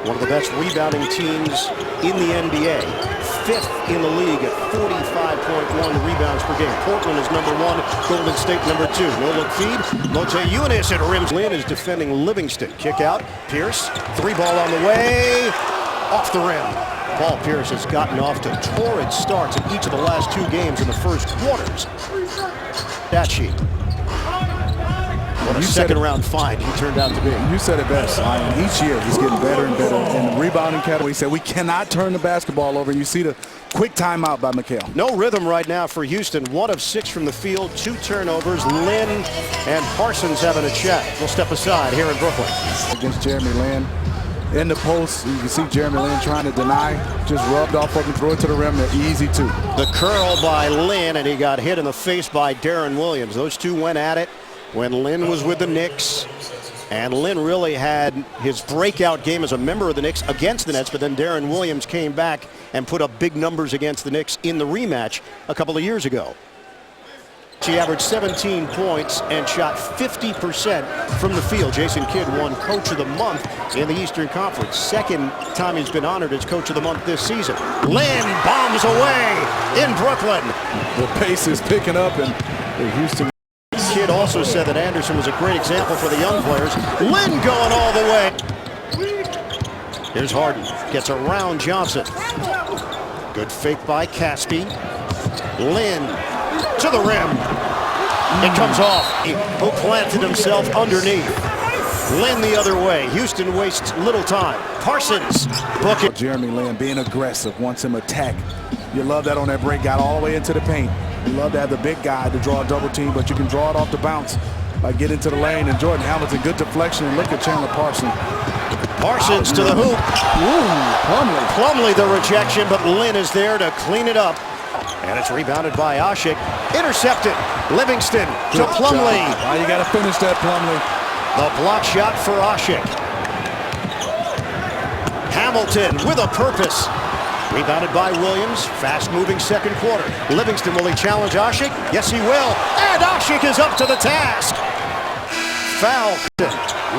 One of the best rebounding teams in the NBA. 5th in the league at 45.1 rebounds per game. Portland is number 1, Golden State number 2. No-look feed. Motiejunas at rims. Lynn is defending Livingston. Kick out. Pierce. 3-ball on the way. Off the rim. Paul Pierce has gotten off to torrid starts in each of the last 2 games in the first quarters. That sheet. What a second-round find he turned out to be. You said it best. Each year he's getting better and better in the rebounding category. He said we cannot turn the basketball over. And you see the quick timeout by Mikal. No rhythm right now for Houston. 1 of 6 from the field, 2 turnovers. Lynn and Parsons having a chat. We'll step aside here in Brooklyn. Against Jeremy Lin. In the post, you can see Jeremy Lin trying to deny. Just rubbed off of him, throw it to the rim. They're easy too. The curl by Lin, and he got hit in the face by Darren Williams. Those two went at it when Lin was with the Knicks. And Lin really had his breakout game as a member of the Knicks against the Nets, but then Darren Williams came back and put up big numbers against the Knicks in the rematch a couple of years ago. She averaged 17 points and shot 50% from the field. Jason Kidd won Coach of the Month in the Eastern Conference. 2nd time he's been honored as Coach of the Month this season. Lin bombs away in Brooklyn. The pace is picking up, and Houston. Kidd also said that Anderson was a great example for the young players. Lin going all the way. Here's Harden. Gets around Johnson. Good fake by Caspi. Lin to the rim. It comes off. Who planted himself underneath. Lin the other way. Houston wastes little time. Parsons. Book it. Jeremy Lin being aggressive, wants him attack. You love that on that break. Got all the way into the paint. You love to have the big guy to draw a double team, but you can draw it off the bounce by getting to the lane. And Jordan Hamilton, good deflection. And look at Chandler Parsons. Parsons to the hoop. Plumlee. Plumlee the rejection, but Lin is there to clean it up. And it's rebounded by Asik. Intercepted. Livingston to Plumlee. You got to finish that, Plumlee. The block shot for Asik. Hamilton with a purpose. Rebounded by Williams. Fast-moving second quarter. Livingston, will he challenge Asik? Yes, he will. And Asik is up to the task. Foul.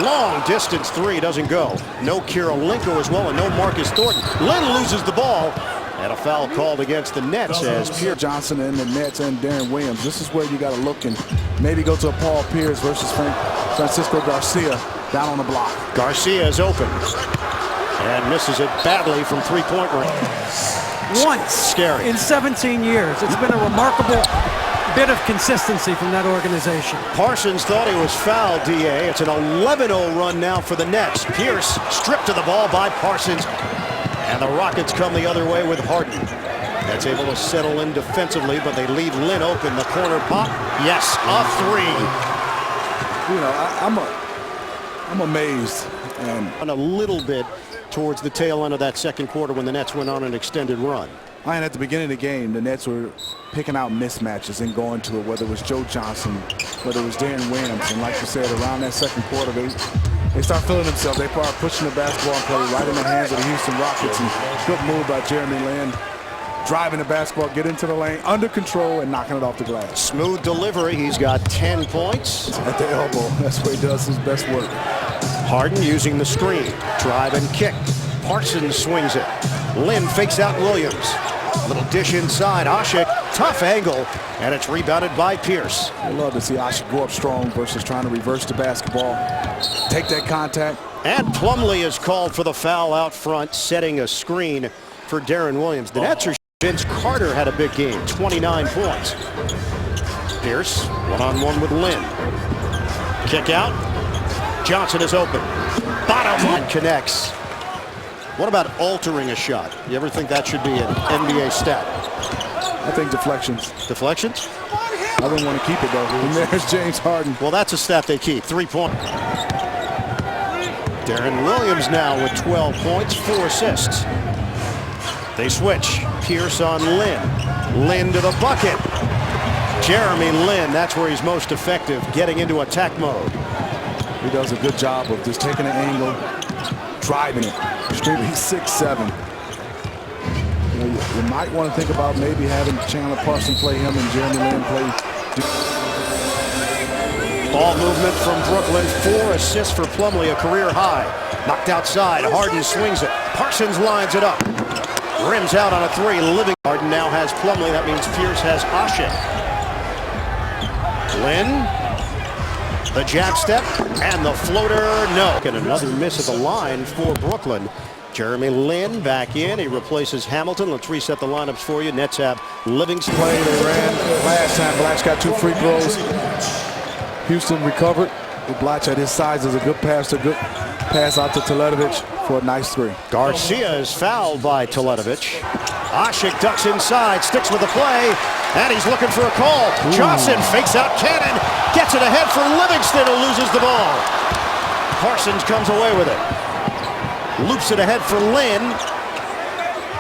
Long distance 3 doesn't go. No Kirilenko as well, and no Marcus Thornton. Lin loses the ball. And a foul called against the Nets as Pierce Johnson and the Nets and Darren Williams. This is where you got to look and maybe go to a Paul Pierce versus Francisco Garcia down on the block. Garcia is open and misses it badly from 3-point range. Once scary in 17 years. It's been a remarkable bit of consistency from that organization. Parsons thought he was fouled, DA. It's an 11-0 run now for the Nets. Pierce stripped to the ball by Parsons. And the Rockets come the other way with Harden. That's able to settle in defensively, but they leave Lin open. The corner pop. Yes, a 3. You know, I'm amazed. And a little bit towards the tail end of that second quarter when the Nets went on an extended run. And at the beginning of the game, the Nets were picking out mismatches and going to it, whether it was Joe Johnson, whether it was Darren Williams. And like you said, around that second quarter, they start feeling themselves. They start pushing the basketball and play right in the hands of the Houston Rockets. And good move by Jeremy Lin. Driving the basketball, get into the lane, under control, and knocking it off the glass. Smooth delivery. He's got 10 points. At the elbow. That's where he does his best work. Harden using the screen. Drive and kick. Parsons swings it. Lin fakes out Williams. Little dish inside. Asik, tough angle, and it's rebounded by Pierce. I love to see Asik go up strong versus trying to reverse the basketball. Take that contact. And Plumlee is called for the foul out front, setting a screen for Darren Williams. The Nets are. Vince Carter had a big game, 29 points. Pierce, one-on-one with Lin. Kick out. Johnson is open. Bottom one connects. What about altering a shot? You ever think that should be an NBA stat? I think deflections. Deflections? I wouldn't want to keep it, though. And there's James Harden. Well, that's a stat they keep. 3-point. Darren Williams now with 12 points, 4 assists. They switch. Pierce on Lin. Lin to the bucket. Jeremy Lin, that's where he's most effective, getting into attack mode. He does a good job of just taking an angle, driving it. Extremely 6'7". You might want to think about maybe having Chandler Parsons play him and Jeremy Lin play. Ball movement from Brooklyn. 4 assists for Plumlee, a career high. Knocked outside. Harden swings it. Parsons lines it up. Rims out on a 3. Living. Harden now has Plumlee. That means Pierce has Ashe. Lin. The jab step and the floater. No. And another miss at the line for Brooklyn. Jeremy Lin back in. He replaces Hamilton. Let's reset the lineups for you. Nets have Livingston. Play they ran last time. Blatche got 2 free throws. Houston recovered. Blatche at his size is a good pass out to Teletovic for a nice 3. Garcia is fouled by Teletovic. Ashe ducks inside, sticks with the play, and he's looking for a call. Johnson fakes out Cannon, gets it ahead for Livingston, who loses the ball. Parsons comes away with it. Loops it ahead for Lin.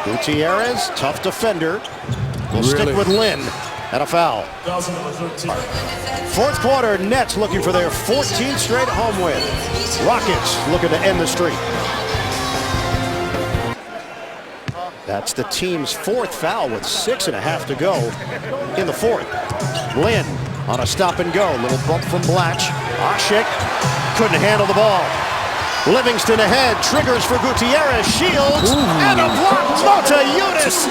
Gutierrez, tough defender, will stick with Lin. And a foul. Fourth quarter, Nets looking for their 14th straight home win. Rockets looking to end the streak. That's the team's 4th foul with 6.5 to go in the 4th. Lin on a stop and go. Little bump from Blatche. Ashe couldn't handle the ball. Livingston ahead, triggers for Gutierrez, shields, and a block. Mota Eunice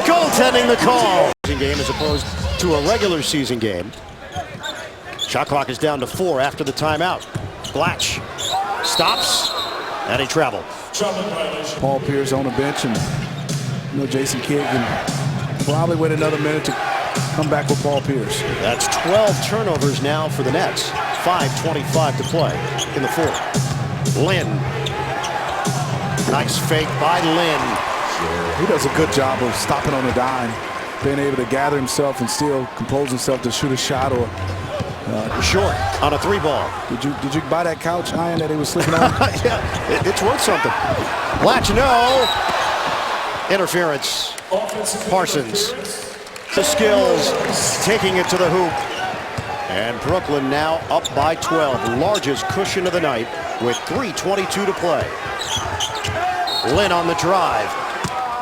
goaltending the call. Game as opposed to a regular season game. Shot clock is down to 4 after the timeout. Blatche stops, and he traveled. Paul Pierce on the bench, and Jason Kidd can probably wait another minute to come back with Paul Pierce. That's 12 turnovers now for the Nets. 5:25 to play in the 4th. Lin. Nice fake by Lin. He does a good job of stopping on the dime, being able to gather himself and still compose himself to shoot a shot or short on a 3-ball. Did you buy that couch, Ian, that he was sleeping on? Yeah, it's worth something. Blatche, no. Interference. Parsons. The skills, taking it to the hoop. And Brooklyn now up by 12. Largest cushion of the night with 3:22 to play. Lin on the drive.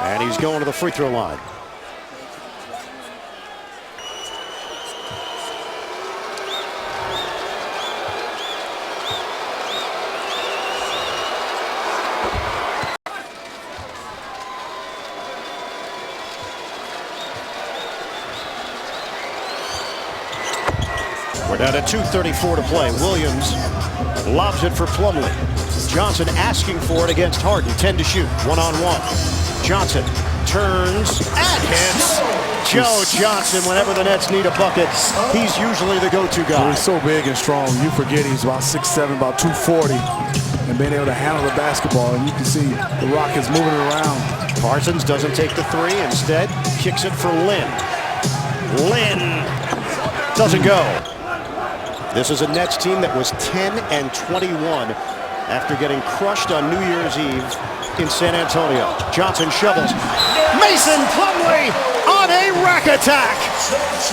And he's going to the free throw line. We're down to 2:34 to play. Williams lobs it for Plumlee. Johnson asking for it against Harden. 10 to shoot. 1-on-1. Johnson turns and hits. Joe Johnson, whenever the Nets need a bucket, he's usually the go-to guy. He's so big and strong. You forget he's about 6'7", about 240, and being able to handle the basketball. And you can see the Rockets moving it around. Parsons doesn't take the 3. Instead, kicks it for Lin. Lin doesn't go. This is a Nets team that was 10-21 after getting crushed on New Year's Eve in San Antonio. Johnson shovels. Mason Plumlee on a rack attack.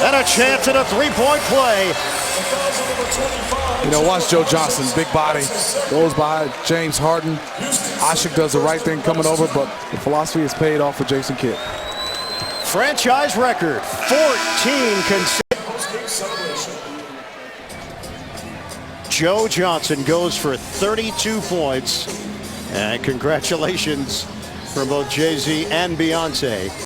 And a chance at a 3-point play. You know, watch Joe Johnson, big body, goes by James Harden. Ashe does the right thing coming over, but the philosophy is paid off for Jason Kidd. Franchise record, 14 consecutive. Joe Johnson goes for 32 points. And congratulations from both Jay-Z and Beyonce.